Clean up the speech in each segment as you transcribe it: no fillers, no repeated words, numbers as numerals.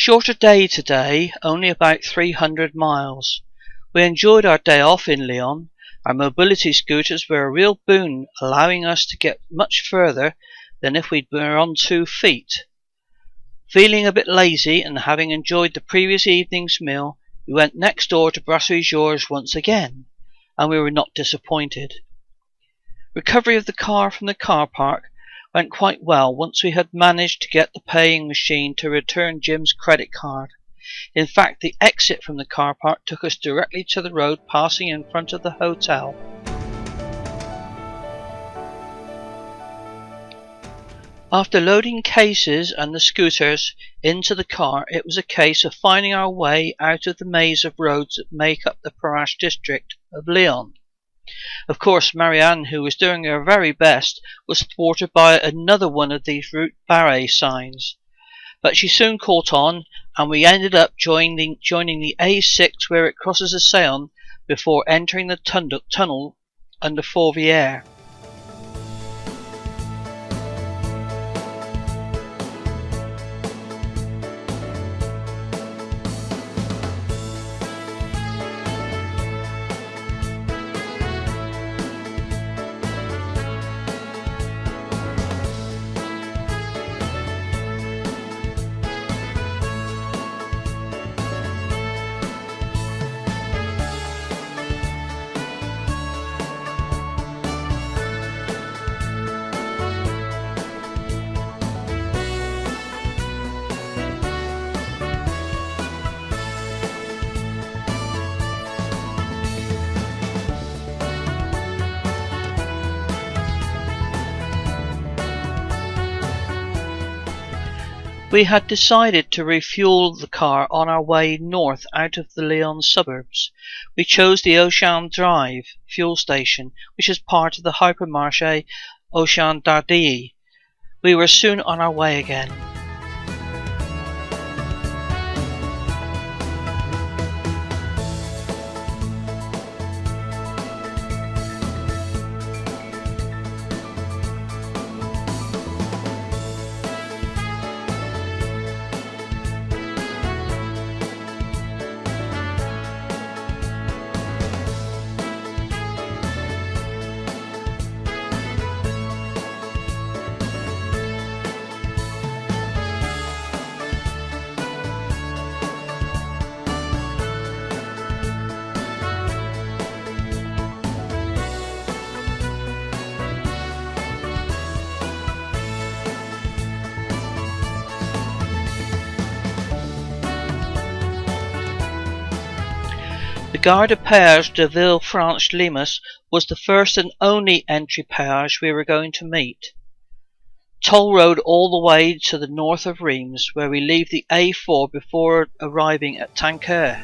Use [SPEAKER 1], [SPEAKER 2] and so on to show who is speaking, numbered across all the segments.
[SPEAKER 1] Shorter day today, only about 300 miles. We enjoyed our day off in Lyon. Our mobility scooters were a real boon, allowing us to get much further than if we were on 2 feet. Feeling a bit lazy and having enjoyed the previous evening's meal, we went next door to Brasserie Georges once again, and we were not disappointed. Recovery of the car from the car park went quite well once we had managed to get the paying machine to return Jim's credit card. In fact, the exit from the car park took us directly to the road passing in front of the hotel. After loading cases and the scooters into the car, it was a case of finding our way out of the maze of roads that make up the Perrache district of Lyon. Of course, Marianne, who was doing her very best, was thwarted by another one of these route barre signs. But she soon caught on, and we ended up joining the A6 where it crosses the Seine before entering the tunnel under Fourvière. We had decided to refuel the car on our way north out of the Lyon suburbs. We chose the Ocean Drive fuel station, which is part of the hypermarché Ocean Dardilly. We were soon on our way again. The Gare de Péage de Villefranche-Limas was the first and only entry péage we were going to meet. Toll road all the way to the north of Reims, where we leave the A4 before arriving at Tinqueux.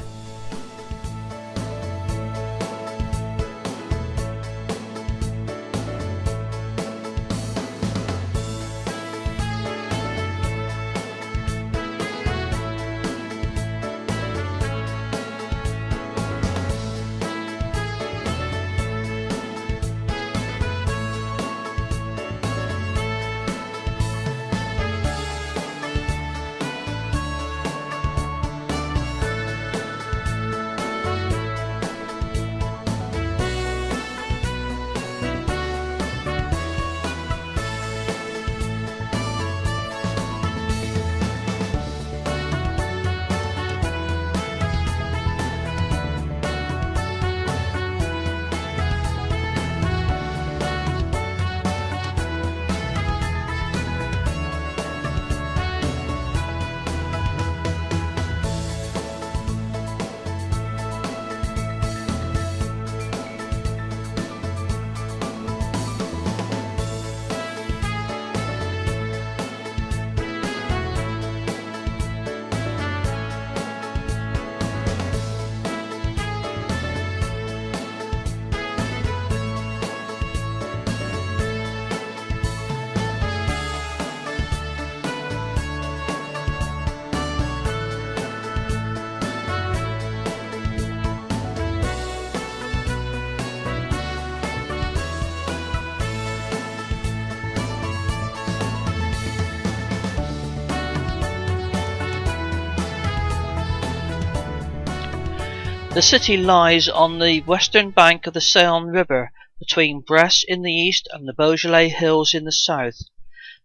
[SPEAKER 1] The city lies on the western bank of the Saône River, between Brest in the east and the Beaujolais Hills in the south.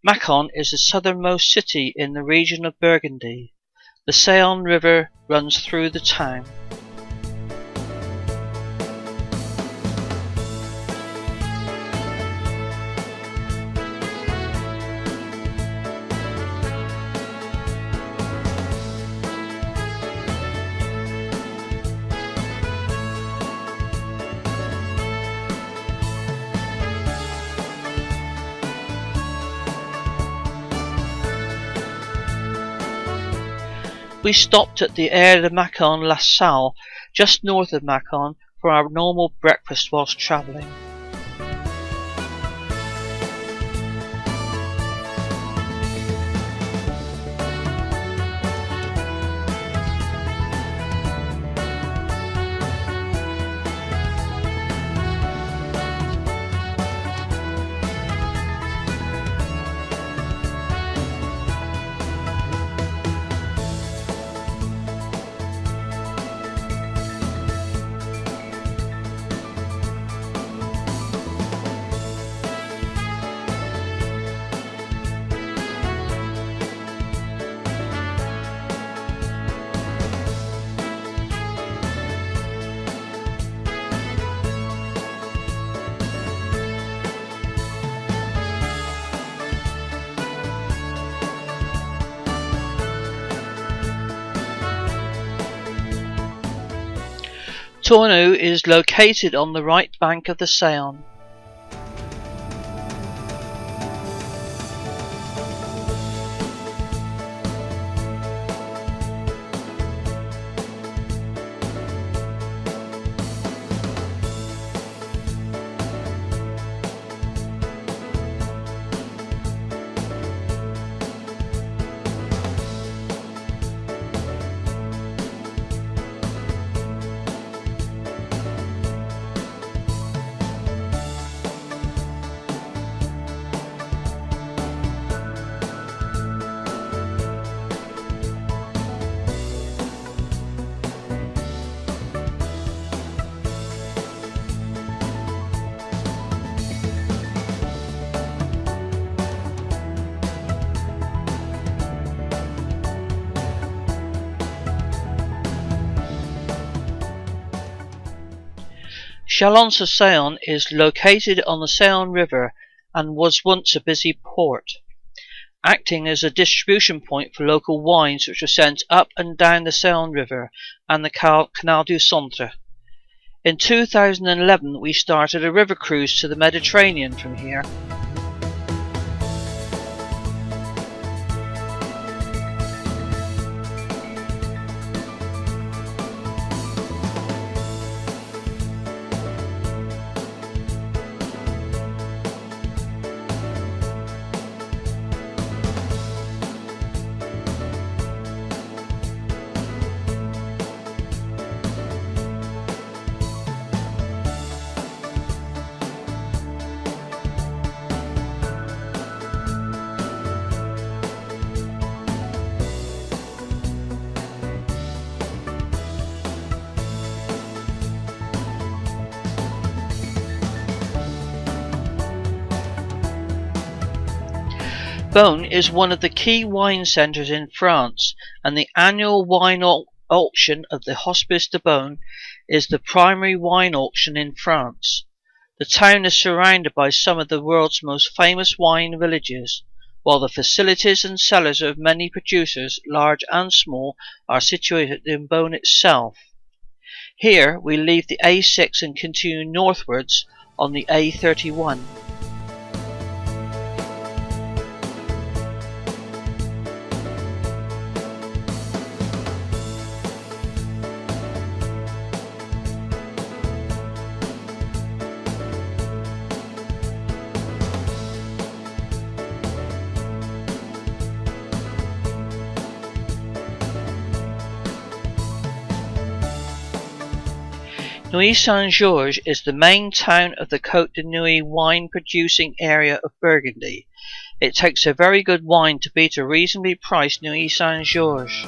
[SPEAKER 1] Mâcon is the southernmost city in the region of Burgundy. The Saône River runs through the town. We stopped at the Aire de Mâcon La Salle, just north of Mâcon, for our normal breakfast whilst travelling. Tournou is located on the right bank of the Saône. Chalon-sur-Saône is located on the Saône River and was once a busy port, acting as a distribution point for local wines which were sent up and down the Saône River and the Canal du Centre. In 2011 we started a river cruise to the Mediterranean from here. Beaune is one of the key wine centres in France, and the annual wine auction of the Hospice de Beaune is the primary wine auction in France. The town is surrounded by some of the world's most famous wine villages, while the facilities and cellars of many producers, large and small, are situated in Beaune itself. Here we leave the A6 and continue northwards on the A31. Neuilly-Saint-Georges is the main town of the Côte de Nuits wine-producing area of Burgundy. It takes a very good wine to beat a reasonably priced Neuilly-Saint-Georges.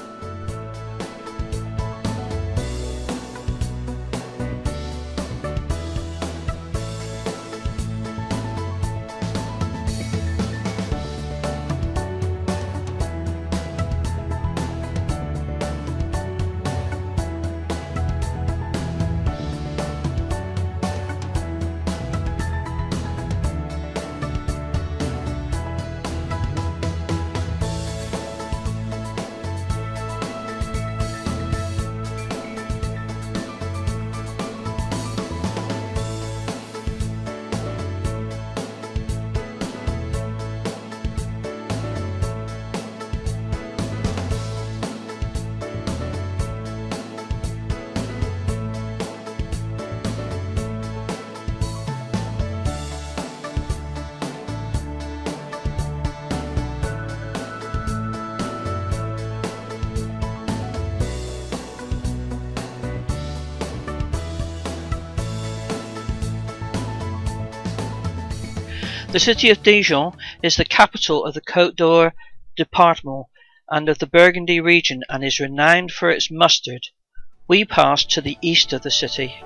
[SPEAKER 1] The city of Dijon is the capital of the Côte d'Or department and of the Burgundy region, and is renowned for its mustard. We passed to the east of the city.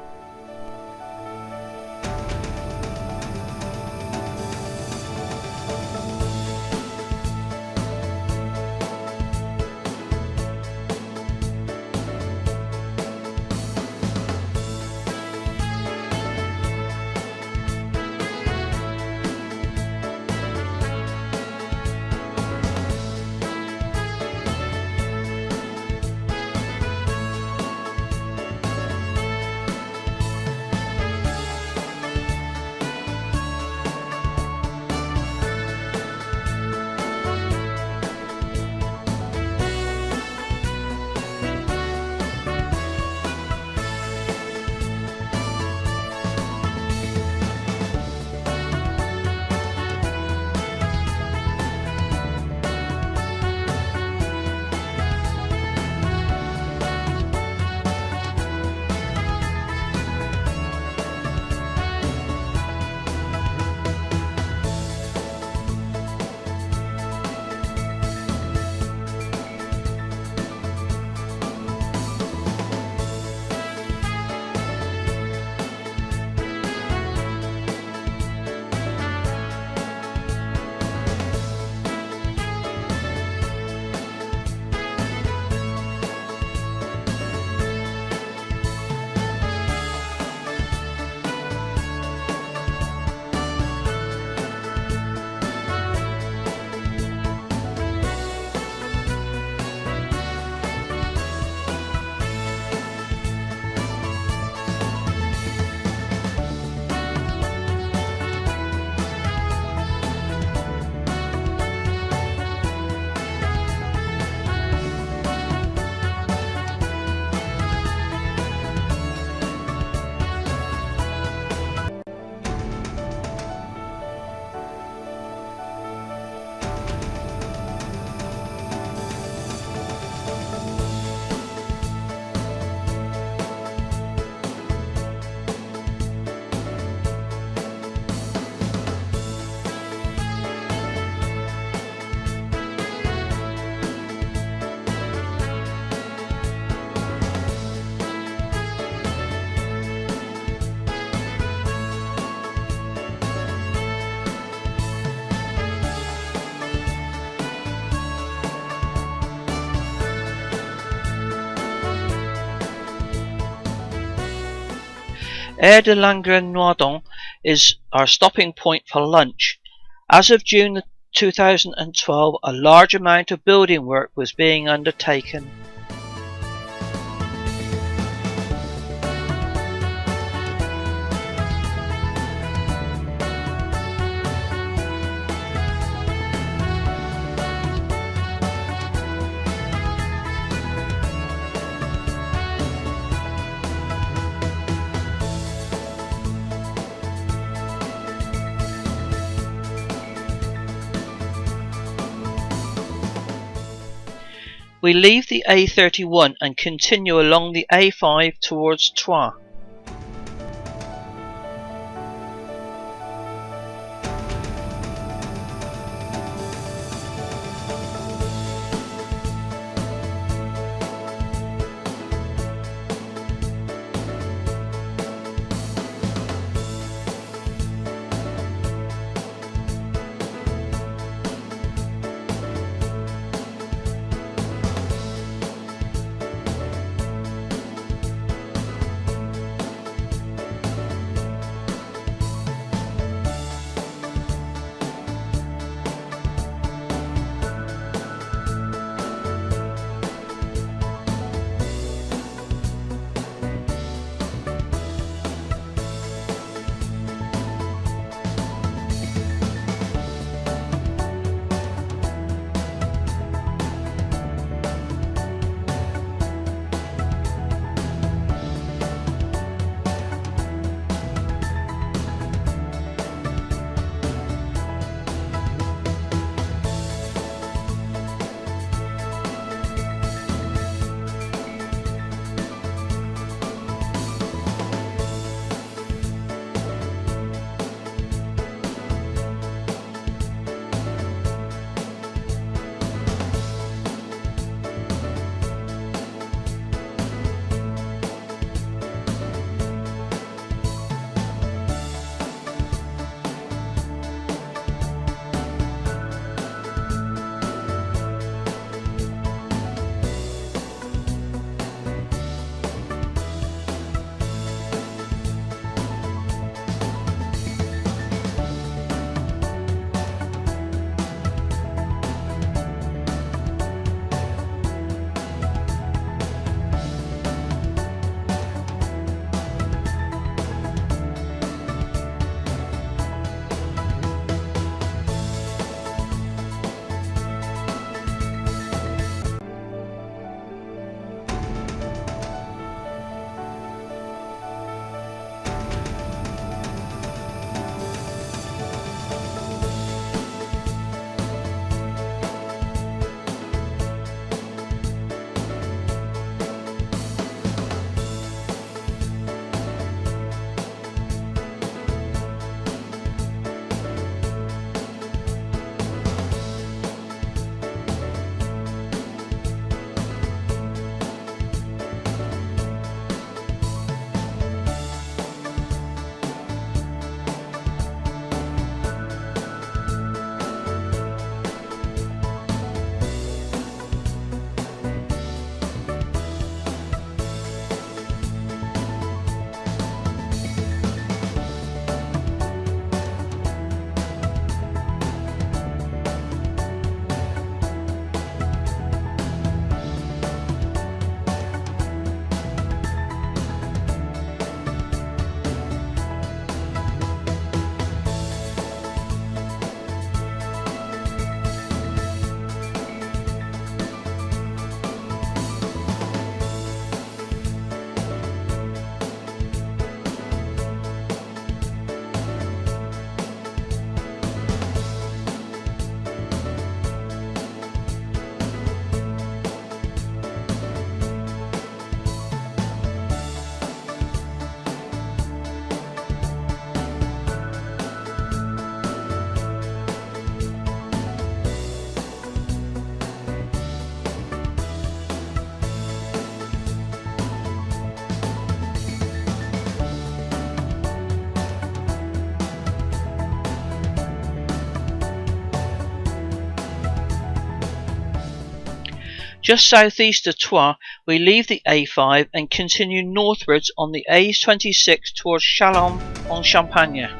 [SPEAKER 1] Aire de Langrenoidon is our stopping point for lunch. As of June 2012, a large amount of building work was being undertaken. We leave the A31 and continue along the A5 towards Troyes. Just southeast of Troyes, we leave the A5 and continue northwards on the A26 towards Châlons-en-Champagne.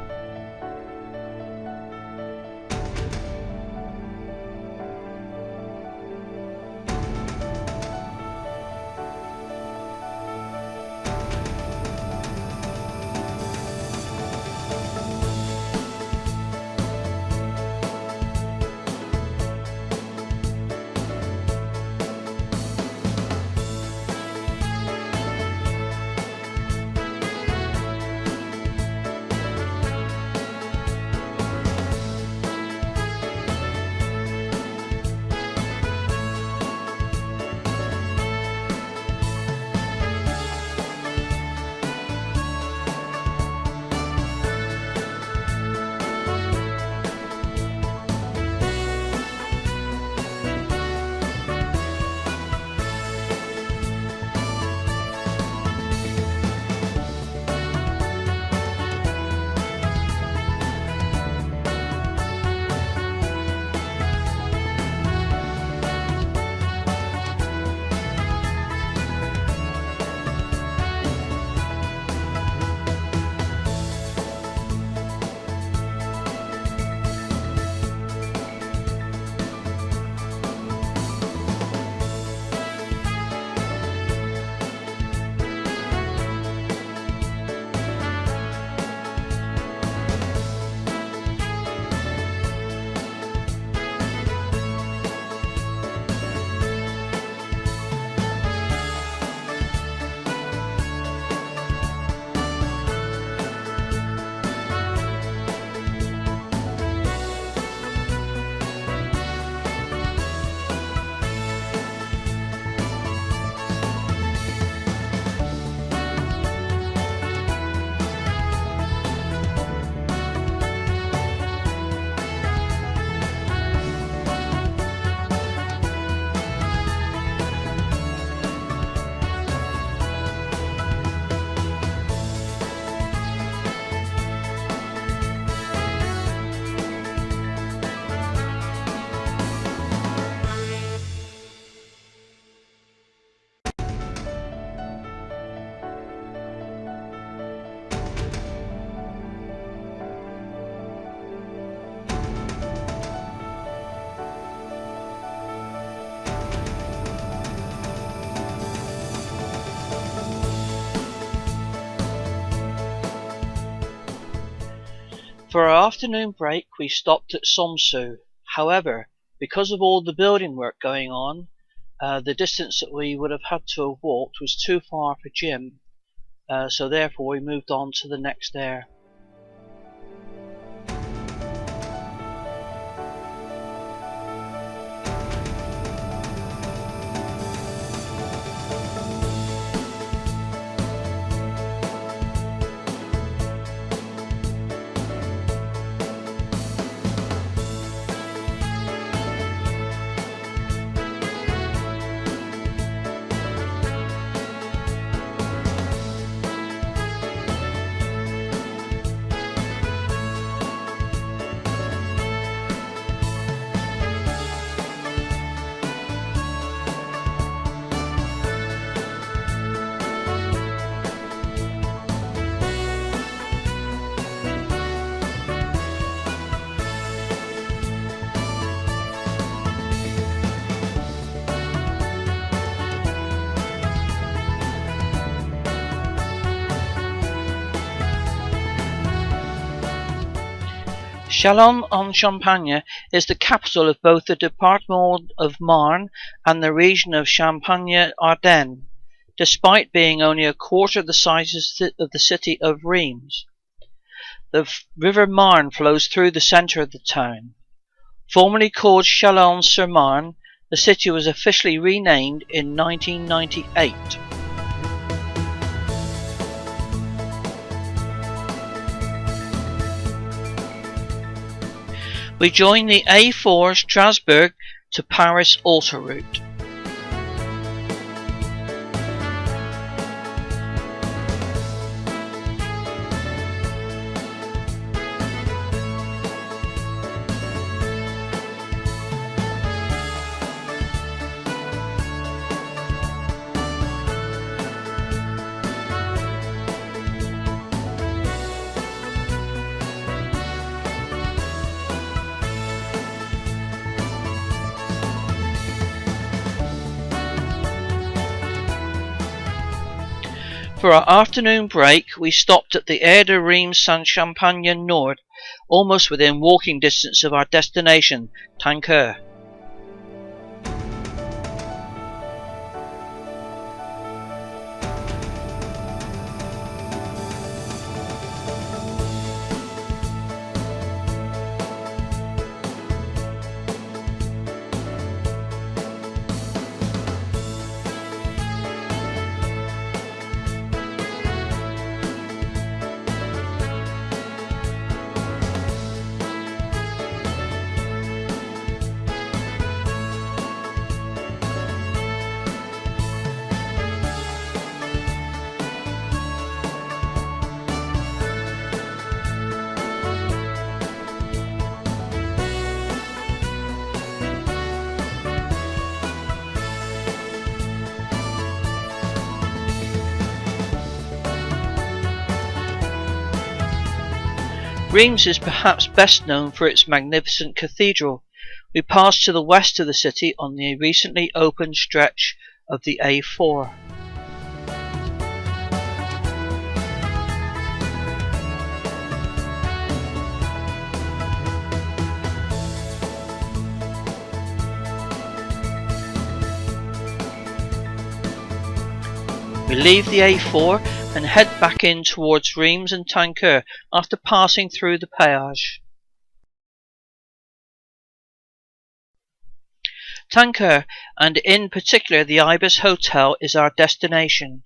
[SPEAKER 1] For our afternoon break we stopped at Somseux. However, because of all the building work going on, the distance that we would have had to have walked was too far for Jim, so therefore we moved on to the next air. Châlons-en-Champagne is the capital of both the Department of Marne and the region of Champagne-Ardenne, despite being only a quarter the size of the city of Reims. The river Marne flows through the centre of the town. Formerly called Châlons-sur-Marne, the city was officially renamed in 1998. We joined the A4 Strasbourg to Paris autoroute. For our afternoon break, we stopped at the Aire de Reims Saint-Champagne Nord, almost within walking distance of our destination, Tinqueux. Reims is perhaps best known for its magnificent cathedral. We passed to the west of the city on the recently opened stretch of the A4. We leave the A4 and head back in towards Reims and Tinqueux after passing through the péage. Tinqueux, and in particular the Ibis Hotel, is our destination.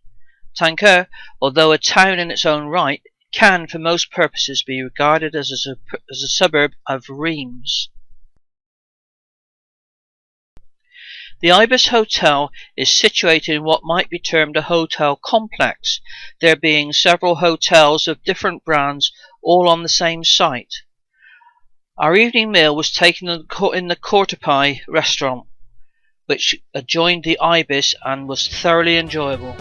[SPEAKER 1] Tinqueux, although a town in its own right, can for most purposes be regarded as a suburb of Reims. The Ibis Hotel is situated in what might be termed a hotel complex, there being several hotels of different brands all on the same site. Our evening meal was taken in the Courtepie restaurant, which adjoined the Ibis and was thoroughly enjoyable.